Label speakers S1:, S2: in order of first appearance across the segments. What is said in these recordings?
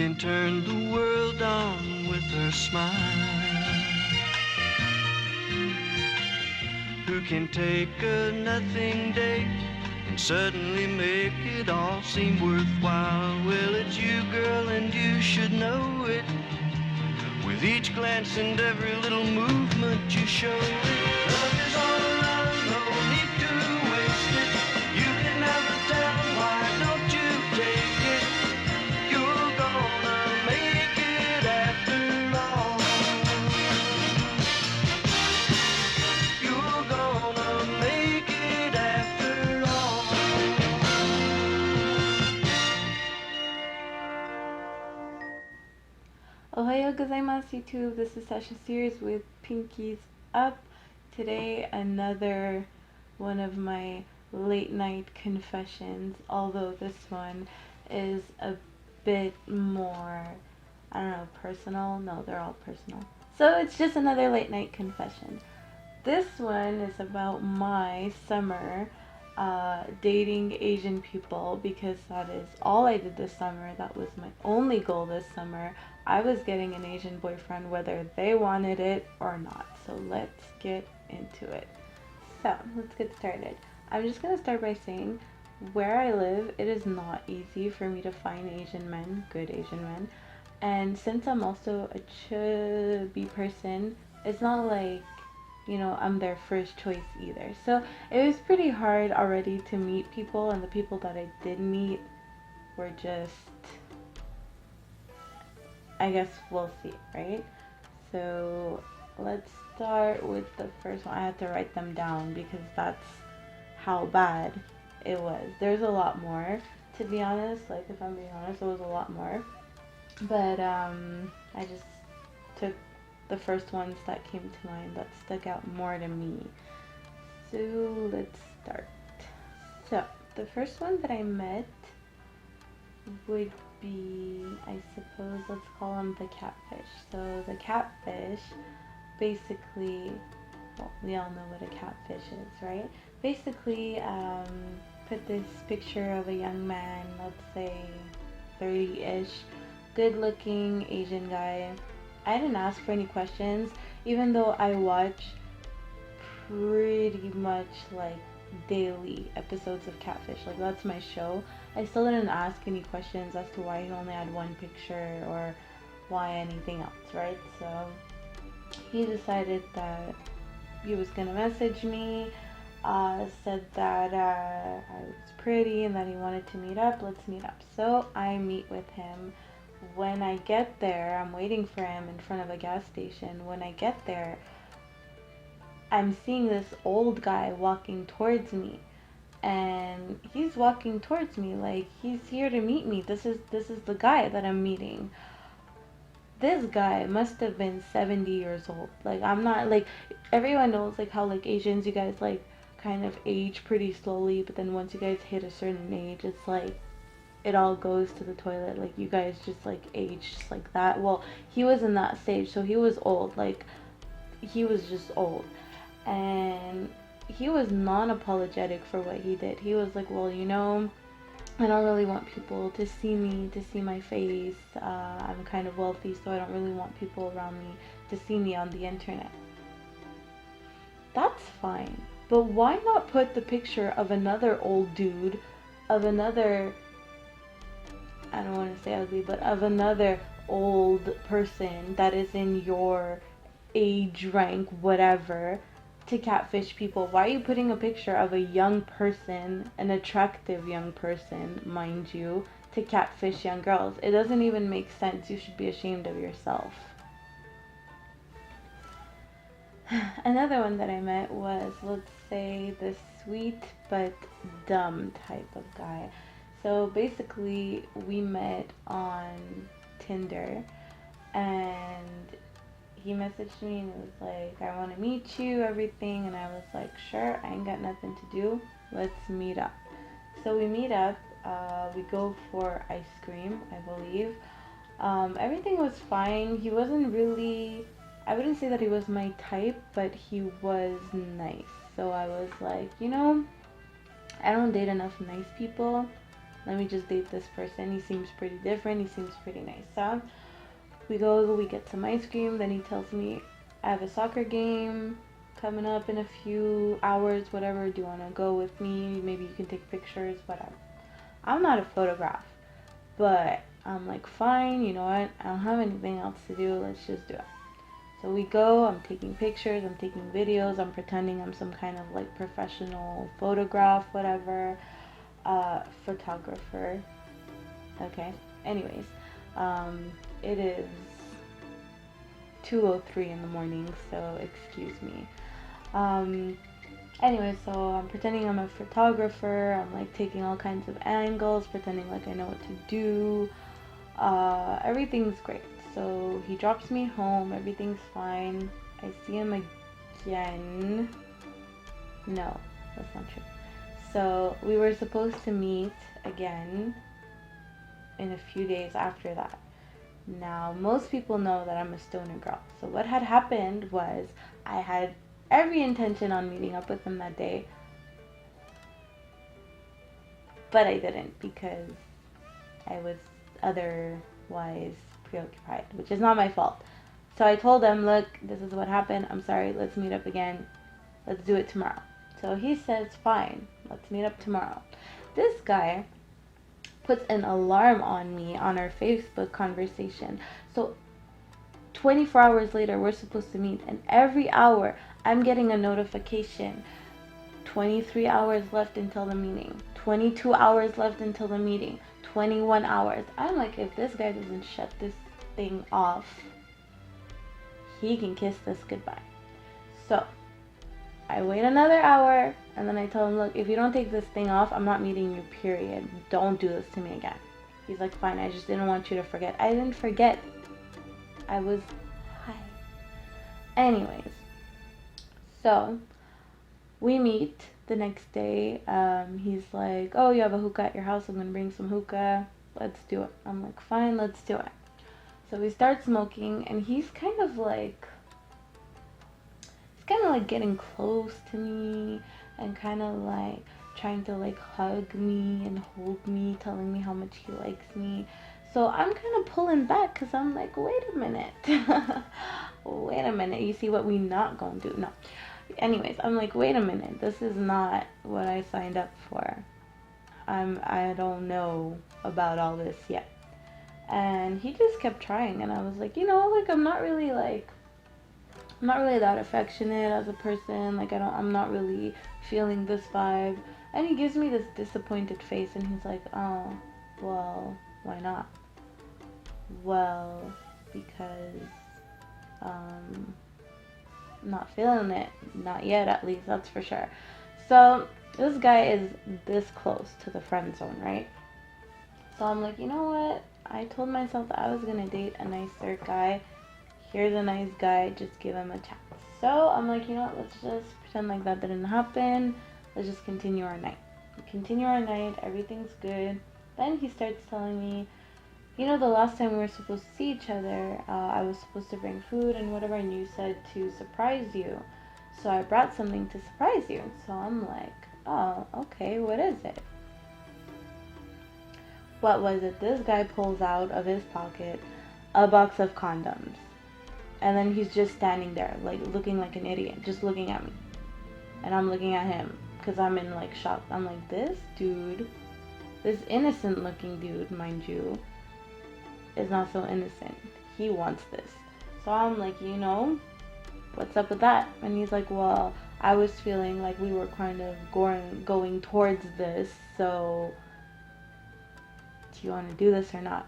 S1: can turn the world on with her smile, who can take a nothing day and suddenly make it all seem worthwhile. Well, it's you, girl, and you should know it. With each glance and every little movement you show it. Love is all around, no need to waste it. You can have the town, why don't you take it? You're gonna make it after all. You're gonna make it after all.
S2: Ohayo gozaimasu YouTube. This is Sasha Sears with Pinkies Up. Today, another one of my late night confessions, although this one is a bit more, I don't know, personal. No, they're all personal. So it's just another late night confession. This one is about my summer dating Asian people, because that is all I did this summer. That was my only goal this summer. I was getting an Asian boyfriend whether they wanted it or not. So let's get into it. So let's get started. I'm just going to start by saying where I live, it is not easy for me to find Asian men, good Asian men. And since I'm also a chubby person, it's not like, you know, I'm their first choice either. So it was pretty hard already to meet people, and the people that I did meet were just, I guess we'll see, right? So let's start with the first one. I had to write them down because that's how bad it was. There's a lot more, to be honest. Like, if I'm being honest, it was a lot more. But I just took the first ones that came to mind that stuck out more to me. So let's start. So the first one that I met would be, I suppose, let's call him the catfish. So the catfish, basically, well, we all know what a catfish is, right? Basically, put this picture of a young man, let's say 30-ish, good-looking Asian guy. I didn't ask for any questions, even though I watch pretty much like daily episodes of Catfish. Like, that's my show. I still didn't ask any questions as to why he only had one picture or why anything else, right? So he decided that he was gonna message me, said that I was pretty and that he wanted to meet up. Let's meet up. So I meet with him. When I get there, I'm waiting for him in front of a gas station. When I get there, I'm seeing this old guy walking towards me, and he's walking towards me like he's here to meet me. This is the guy that I'm meeting. This guy must have been 70 years old. Like, I'm not, like, everyone knows like how like Asians, you guys like kind of age pretty slowly, but then once you guys hit a certain age, it's like it all goes to the toilet. Like, you guys just like age just like that. Well, he was in that stage, so he was old. Like, he was just old, and he was non-apologetic for what he did. He was like, well, you know, I don't really want people to see me, to see my face. I'm kind of wealthy, so I don't really want people around me to see me on the internet. That's fine, but why not put the picture of another old dude, of another, I don't want to say ugly, but of another old person that is in your age rank, whatever, to catfish people? Why are you putting a picture of a young person, an attractive young person, mind you, to catfish young girls? It doesn't even make sense. You should be ashamed of yourself. Another one that I met was, let's say, the sweet but dumb type of guy. So basically, we met on Tinder, and he messaged me and it was like, I want to meet you, everything. And I was like, sure, I ain't got nothing to do. Let's meet up. So we meet up. We go for ice cream, I believe. Everything was fine. He wasn't really, I wouldn't say that he was my type, but he was nice. So I was like, you know, I don't date enough nice people. let me just date this person. He seems pretty different. He seems pretty nice. So we go, we get some ice cream. Then he tells me, I have a soccer game coming up in a few hours, whatever. Do you want to go with me? Maybe you can take pictures, whatever. I'm not a photograph, but I'm like, fine, you know what? I don't have anything else to do. Let's just do it. So we go, I'm taking pictures, I'm taking videos, I'm pretending I'm some kind of like professional photograph, whatever, photographer. Okay, anyways, it is 2:03 in the morning, so excuse me. Anyway, so I'm pretending I'm a photographer, I'm like taking all kinds of angles, pretending like I know what to do. Everything's great. So he drops me home, everything's fine. I see him again. No, that's not true. So we were supposed to meet again in a few days after that. Now, most people know that I'm a stoner girl. So what had happened was I had every intention on meeting up with him that day, but I didn't because I was otherwise preoccupied, which is not my fault. So I told him, look, this is what happened. I'm sorry. Let's meet up again. Let's do it tomorrow. So he says, fine. Let's meet up tomorrow. This guy puts an alarm on me on our Facebook conversation. So 24 hours later, we're supposed to meet. And every hour, I'm getting a notification. 23 hours left until the meeting. 22 hours left until the meeting. 21 hours. I'm like, if this guy doesn't shut this thing off, he can kiss this goodbye. So I wait another hour, and then I tell him, look, if you don't take this thing off, I'm not meeting you, period. Don't do this to me again. He's like, fine, I just didn't want you to forget. I didn't forget. I was high. Anyways, so we meet the next day. He's like, oh, you have a hookah at your house? I'm gonna bring some hookah. Let's do it. I'm like, fine, let's do it. So we start smoking, and he's kind of like getting close to me and kind of like trying to like hug me and hold me, telling me how much he likes me. So I'm kind of pulling back because I'm like, wait a minute. Wait a minute. You see what we not gonna do? No. Anyways, I'm like, wait a minute. This is not what I signed up for. I don't know about all this yet. And he just kept trying, and I was like, you know, like I'm not really that affectionate as a person. Like I'm not really feeling this vibe. And he gives me this disappointed face, and he's like, oh, well, why not? Well, because I'm not feeling it. Not yet, at least, that's for sure. So this guy is this close to the friend zone, right? So I'm like, you know what? I told myself that I was gonna date a nicer guy. Here's a nice guy, just give him a chance. So I'm like, you know what, let's just pretend like that didn't happen. Let's just continue our night. We continue our night, everything's good. Then he starts telling me, you know, the last time we were supposed to see each other, I was supposed to bring food and whatever, and you said to surprise you. So I brought something to surprise you. So I'm like, oh, okay, what is it? What was it? This guy pulls out of his pocket a box of condoms. And then he's just standing there, like, looking like an idiot, just looking at me. And I'm looking at him, because I'm in, like, shock. I'm like, this dude, this innocent-looking dude, mind you, is not so innocent. He wants this. So I'm like, you know, what's up with that? And he's like, well, I was feeling like we were kind of going towards this, so do you want to do this or not?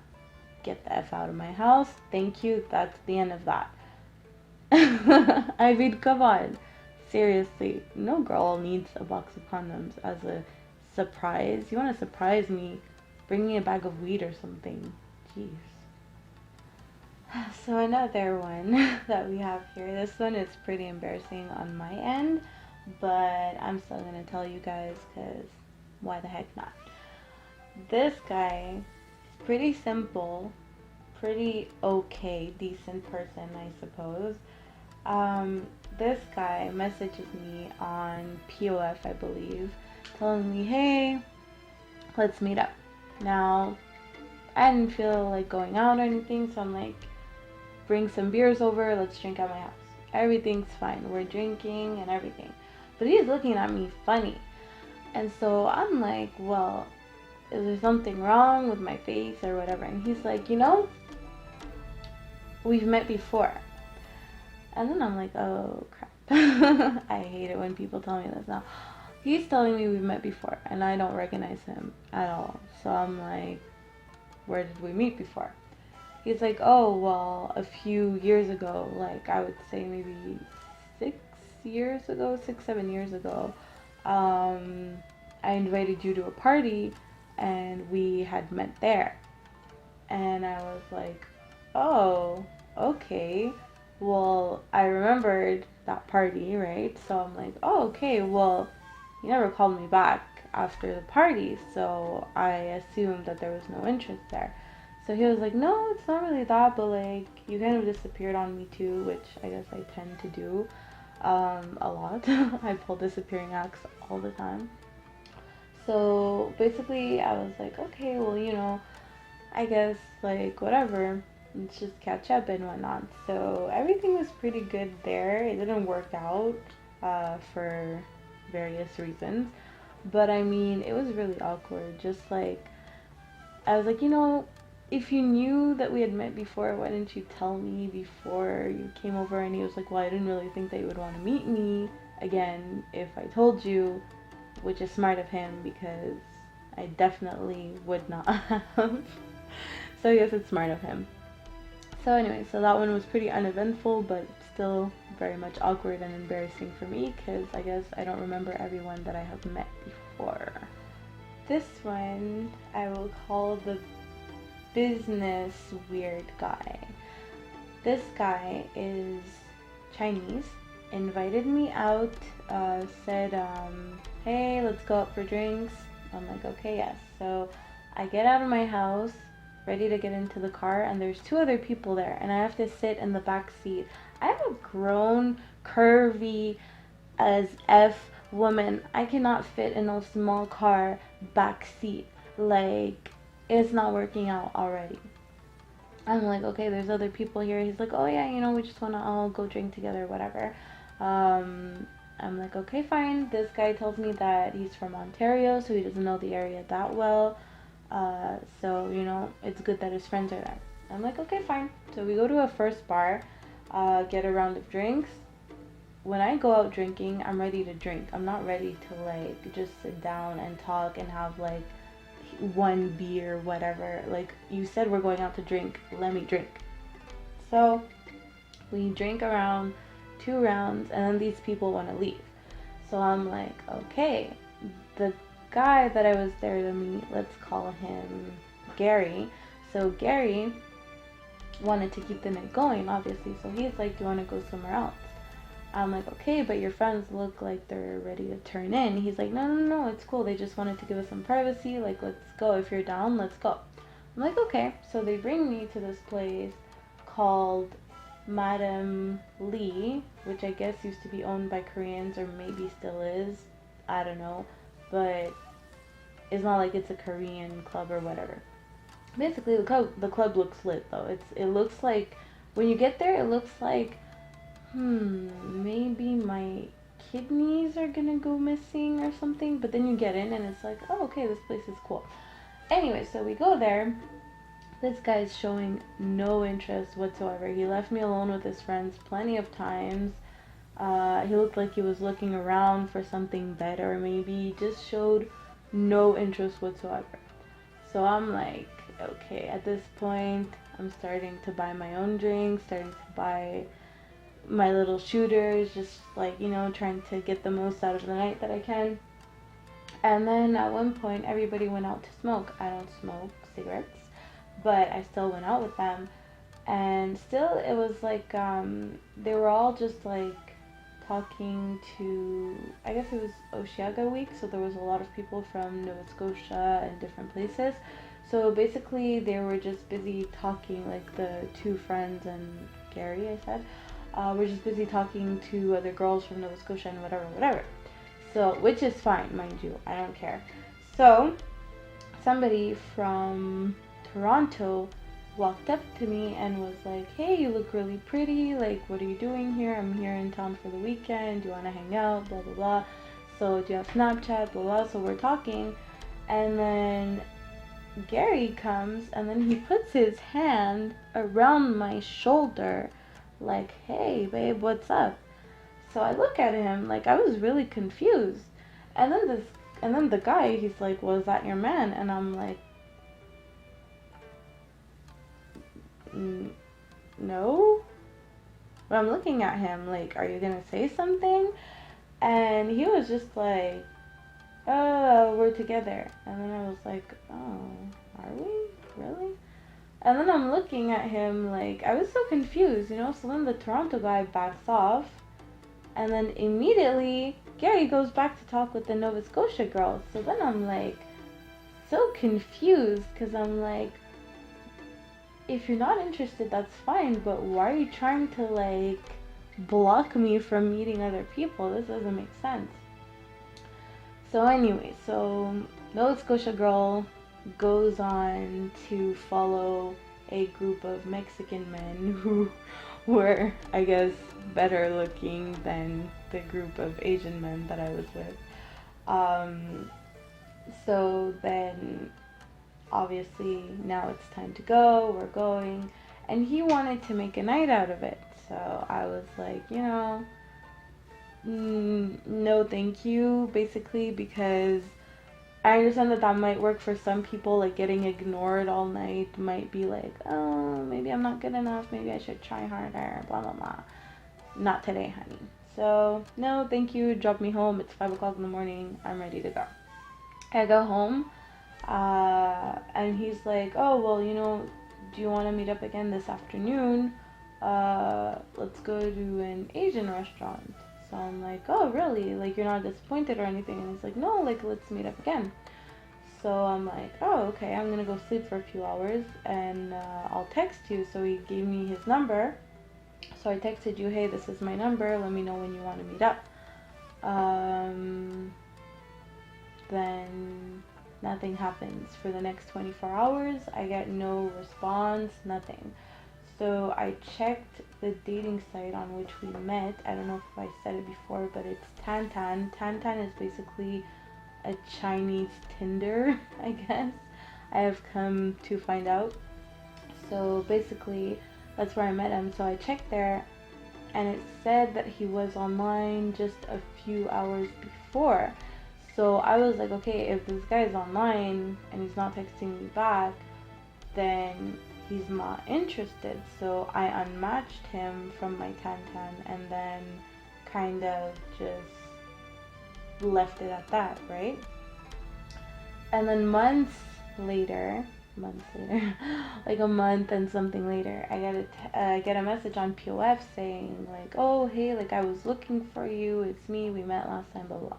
S2: Get the F out of my house. Thank you. That's the end of that. I mean, come on. Seriously. No girl needs a box of condoms as a surprise. You want to surprise me? Bring me a bag of weed or something. Jeez. So another one that we have here. This one is pretty embarrassing on my end, but I'm still going to tell you guys because why the heck not? This guy is pretty simple, pretty okay, decent person, I suppose. This guy messages me on POF, I believe, telling me, hey, let's meet up. Now, I didn't feel like going out or anything, so I'm like, bring some beers over, let's drink at my house. Everything's fine. We're drinking and everything. But he's looking at me funny. And so I'm like, well, is there something wrong with my face or whatever? And he's like, we've met before. And then I'm like, oh crap. I hate it when people tell me this now. He's telling me we've met before and I don't recognize him at all. So I'm like, where did we meet before? He's like, oh, well, a few years ago, like I would say maybe 7 years ago, I invited you to a party and we had met there. And I was like, oh, okay. Well, I remembered that party, right? So I'm like, oh, okay, well, you never called me back after the party, so I assumed that there was no interest there. So he was like, no, it's not really that, but like, you kind of disappeared on me too, which I guess I tend to do a lot. I pull disappearing acts all the time. So basically, I was like, okay, well, I guess like whatever, let's just catch up and whatnot. So everything was pretty good there. It didn't work out for various reasons, but I mean, it was really awkward. Just like, I was like, if you knew that we had met before, why didn't you tell me before you came over? And he was like, well, I didn't really think that you would want to meet me again if I told you, which is smart of him because I definitely would not have. So I guess it's smart of him. So anyway, so that one was pretty uneventful, but still very much awkward and embarrassing for me because I guess I don't remember everyone that I have met before. This one I will call the business weird guy. This guy is Chinese, invited me out, said, hey, let's go out for drinks. I'm like, okay, yes. So I get out of my house, ready to get into the car, and there's 2 other people there, and I have to sit in the back seat. I'm a grown, curvy as F woman. I cannot fit in a small car back seat. Like, it's not working out already. I'm like, okay, there's other people here. He's like, oh yeah, we just want to all go drink together, whatever. I'm like, okay, fine. This guy tells me that he's from Ontario, so he doesn't know the area that well. So, it's good that his friends are there. I'm like, okay, fine. So we go to a first bar, get a round of drinks. When I go out drinking, I'm ready to drink. I'm not ready to, like, just sit down and talk and have, like, one beer, whatever. Like, you said we're going out to drink, let me drink. So we drink around 2 rounds and then these people want to leave. So I'm like, okay, the guy that I was there to meet, let's call him Gary. So Gary wanted to keep the night going, obviously, so he's like, do you want to go somewhere else? I'm like, okay, but your friends look like they're ready to turn in. He's like, no, it's cool. They just wanted to give us some privacy. Like, let's go. If you're down, let's go. I'm like, okay. So they bring me to this place called Madam Lee, which I guess used to be owned by Koreans or maybe still is. I don't know. But it's not like it's a Korean club or whatever. Basically, the club looks lit, though. It looks like, when you get there, it looks like, maybe my kidneys are gonna go missing or something. But then you get in and it's like, oh, okay, this place is cool. Anyway, so we go there. This guy's showing no interest whatsoever. He left me alone with his friends plenty of times. He looked like he was looking around for something better, maybe. He just showed no interest whatsoever. So I'm like, okay, at this point, I'm starting to buy my own drinks, starting to buy my little shooters, just like, trying to get the most out of the night that I can. And then at one point, everybody went out to smoke. I don't smoke cigarettes, but I still went out with them. And still, it was like, they were all just like talking to, I guess it was Osheaga week, so there was a lot of people from Nova Scotia and different places. So basically, they were just busy talking, like the 2 friends and Gary, I said, we're just busy talking to other girls from Nova Scotia and whatever. So, which is fine, mind you, I don't care. So, somebody from Toronto walked up to me and was like, hey, you look really pretty, like, what are you doing here? I'm here in town for the weekend, do you want to hang out, blah blah blah. So do you have Snapchat, blah blah. So we're talking, and then Gary comes and then he puts his hand around my shoulder like, hey babe, what's up? So I look at him like, I was really confused. And then the guy, he's like, well, is that your man? And I'm like, no. But I'm looking at him like, are you gonna say something? And he was just like, oh, we're together. And then I was like, oh, are we? Really? And then I'm looking at him like, I was so confused, you know? So then the Toronto guy backs off. And then immediately, Gary goes back to talk with the Nova Scotia girl. So then I'm like, so confused, because I'm like, if you're not interested, that's fine, but why are you trying to, like, block me from meeting other people? This doesn't make sense. So anyway, so Nova Scotia girl goes on to follow a group of Mexican men who were, I guess, better looking than the group of Asian men that I was with. So then, obviously, now it's time to go, we're going, and he wanted to make a night out of it. So I was like, you know, no thank you, basically, because I understand that that might work for some people, like getting ignored all night might be like, oh, maybe I'm not good enough, maybe I should try harder, blah blah blah. Not today, honey. So, no, thank you, drop me home, it's 5 o'clock in the morning, I'm ready to go. I go home, and he's like, oh, well, you know, do you want to meet up again this afternoon? Let's go to an Asian restaurant. So I'm like, oh, really? Like, you're not disappointed or anything? And he's like, no, like, let's meet up again. So I'm like, oh, okay, I'm gonna go sleep for a few hours and I'll text you. So he gave me his number. So I texted you, hey, this is my number. Let me know when you want to meet up. Then nothing happens for the next 24 hours. I get no response, nothing. So I checked the dating site on which we met. I don't know if I said it before, but it's Tantan. Tantan is basically a Chinese Tinder, I guess. I have come to find out. So basically, that's where I met him. So I checked there, and it said that he was online just a few hours before. So I was like, okay, if this guy is online and he's not texting me back, then he's not interested. So I unmatched him from my Tantan and then kind of just left it at that, right? And then months later, like a month and something later, I get a message on POF saying like, oh, hey, like I was looking for you, it's me, we met last time, blah blah.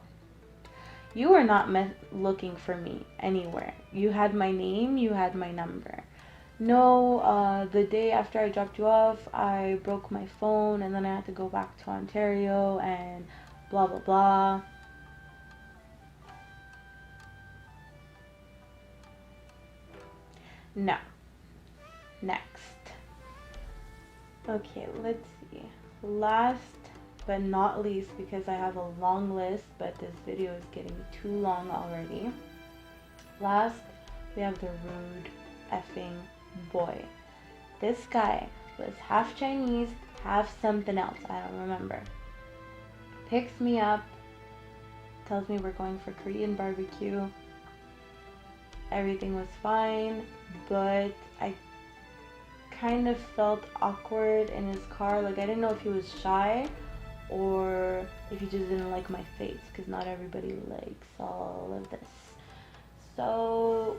S2: You were not looking for me anywhere. You had my name, you had my number. No, the day after I dropped you off, I broke my phone and then I had to go back to Ontario and blah blah blah. No. Next. Okay, let's see. Last but not least, because I have a long list, but this video is getting too long already. Last, we have the rude effing boy. This guy was half Chinese, half something else, I don't remember. Picks me up, tells me we're going for Korean barbecue. Everything was fine, but I kind of felt awkward in his car. Like, I didn't know if he was shy or if he just didn't like my face, because not everybody likes all of this. So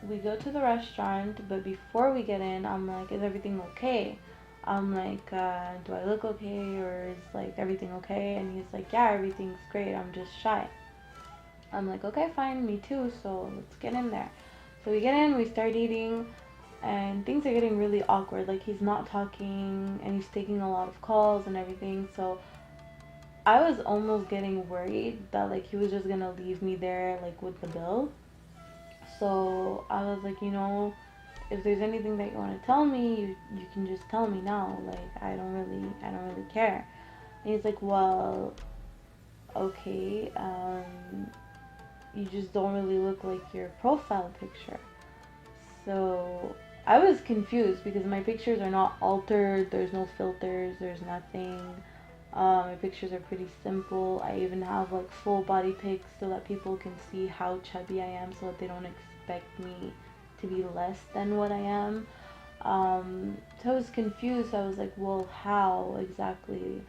S2: we go to the restaurant, but before we get in, I'm like, is everything okay? I'm like, do I look okay, or is like everything okay? And he's like, yeah, everything's great, I'm just shy. I'm like, okay, fine, me too, so let's get in there. So we get in, we start eating, and things are getting really awkward. Like, he's not talking, and he's taking a lot of calls and everything, so I was almost getting worried that, like, he was just gonna leave me there, like, with the bill. So I was like, if there's anything that you want to tell me, you can just tell me now. Like, I don't really care. And he's like, well, okay, you just don't really look like your profile picture. So I was confused because my pictures are not altered. There's no filters. There's nothing. My pictures are pretty simple. I even have like full body pics so that people can see how chubby I am, so that they don't expect me to be less than what I am. So I was confused. I was like, well, how exactly?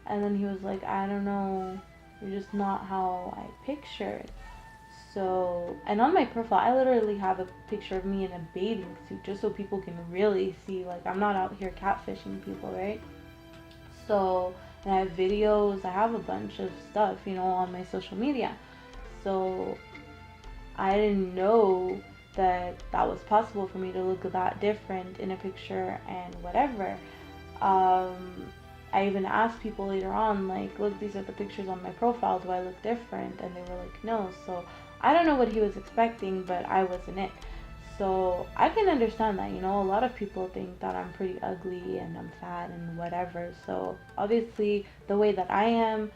S2: And then he was like, I don't know. You're just not how I pictured. So, and on my profile, I literally have a picture of me in a bathing suit just so people can really see, like, I'm not out here catfishing people, right? So, and I have videos, I have a bunch of stuff, on my social media. So, I didn't know that that was possible for me to look that different in a picture and whatever. Um, I even asked people later on, like, look, these are the pictures on my profile. Do I look different? And they were like, no. So I don't know what he was expecting, but I wasn't it. So I can understand that, a lot of people think that I'm pretty ugly and I'm fat and whatever. So obviously, the way that I am,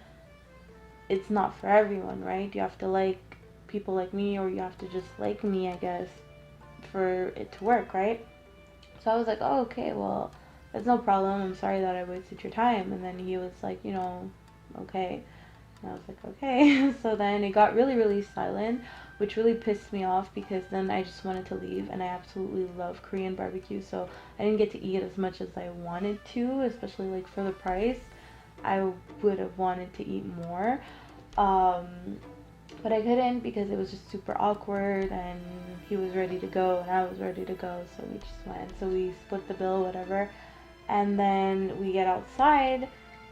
S2: it's not for everyone, right? You have to like people like me, or you have to just like me, I guess, for it to work, right? So I was like, oh, okay, well, that's no problem. I'm sorry that I wasted your time. And then he was like, okay. And I was like, okay. So then it got really, really silent, which really pissed me off because then I just wanted to leave. And I absolutely love Korean barbecue. So I didn't get to eat as much as I wanted to, especially like for the price. I would have wanted to eat more. Um, but I couldn't because it was just super awkward and he was ready to go and I was ready to go, so we just went. So we split the bill, whatever. And then we get outside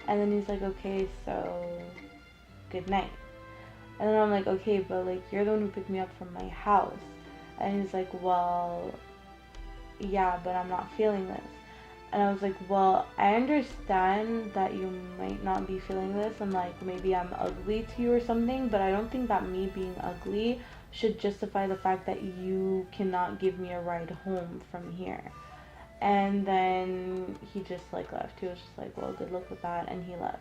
S2: and then he's like, okay, so good night. And then I'm like, okay, but like you're the one who picked me up from my house. And he's like, well, yeah, but I'm not feeling this. And I was like, well, I understand that you might not be feeling this and like maybe I'm ugly to you or something, but I don't think that me being ugly should justify the fact that you cannot give me a ride home from here. And then he just like left. He was just like, well, good luck with that, and he left.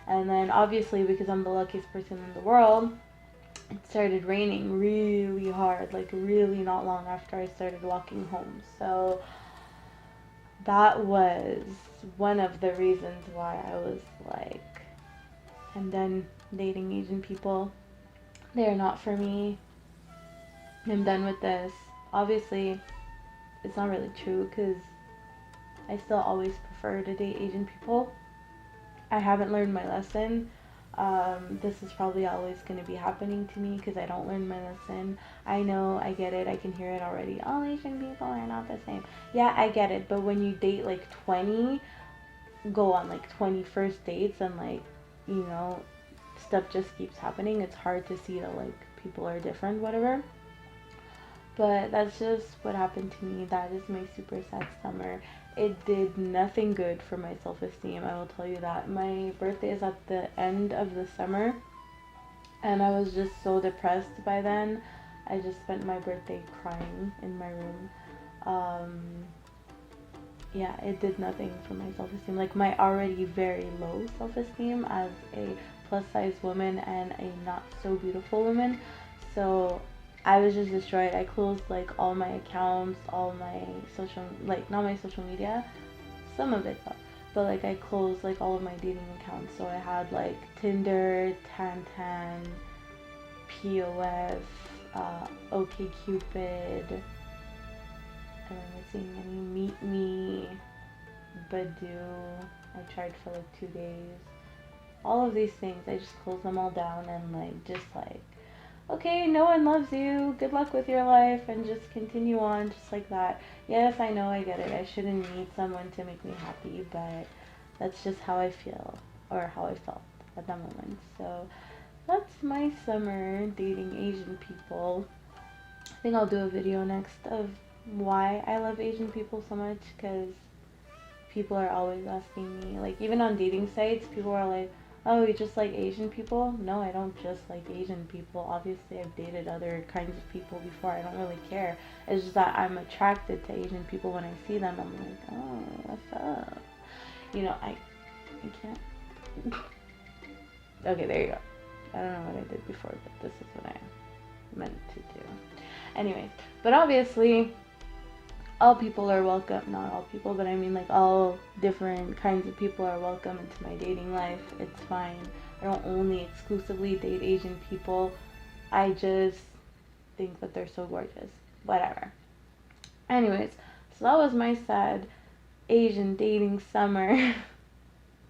S2: And then obviously, because I'm the luckiest person in the world, it started raining really hard, like really not long after I started walking home. So that was one of the reasons why I was like, I'm done dating Asian people. They're not for me. I'm done with this. Obviously, it's not really true because I still always prefer to date Asian people. I haven't learned my lesson. This is probably always going to be happening to me because I don't learn my lesson. I know, I get it, I can hear it already. All Asian people are not the same. Yeah, I get it, but when you date like 20, go on like 20 first dates and like, you know, stuff just keeps happening, it's hard to see that like people are different, whatever. But that's just what happened to me. That is my super sad summer. It did nothing good for my self-esteem, I will tell you that. My birthday is at the end of the summer, and I was just so depressed by then. I just spent my birthday crying in my room. Um, yeah, it did nothing for my self-esteem. Like my already very low self-esteem as a plus size woman and a not so beautiful woman. So I was just destroyed. I closed like all my accounts, all my social, like not my social media, some of it though. But like I closed like all of my dating accounts. So I had like Tinder, Tantan, POF, OkCupid. Am I missing any? Meet Me, Badoo. I tried for like 2 days. All of these things, I just closed them all down and like just like, okay, no one loves you. Good luck with your life, and just continue on just like that. Yes, I know, I get it. I shouldn't need someone to make me happy, but that's just how I feel or how I felt at that moment. So that's my summer dating Asian people. I think I'll do a video next of why I love Asian people so much because people are always asking me, like even on dating sites, people are like, oh, you just like Asian people? No, I don't just like Asian people. Obviously, I've dated other kinds of people before. I don't really care. It's just that I'm attracted to Asian people. When I see them, I'm like, oh, what's up? You know, I can't. Okay, there you go. I don't know what I did before, but this is what I meant to do. Anyways, but obviously, all people are welcome. Not all people, but I mean, like, all different kinds of people are welcome into my dating life. It's fine. I don't only exclusively date Asian people. I just think that they're so gorgeous. Whatever. Anyways, so that was my sad Asian dating summer.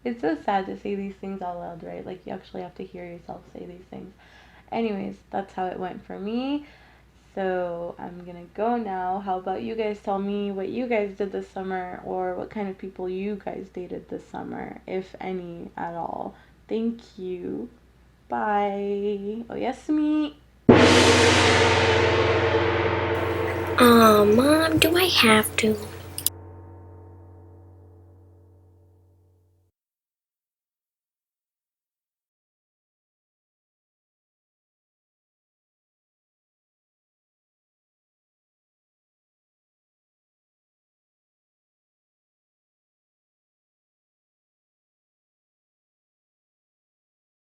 S2: It's so sad to say these things out loud, right? Like, you actually have to hear yourself say these things. Anyways, that's how it went for me. So I'm gonna go now. How about you guys tell me what you guys did this summer, or what kind of people you guys dated this summer, if any at all. Thank you. Bye. Oh, yes, me.
S3: Mom, do I have to?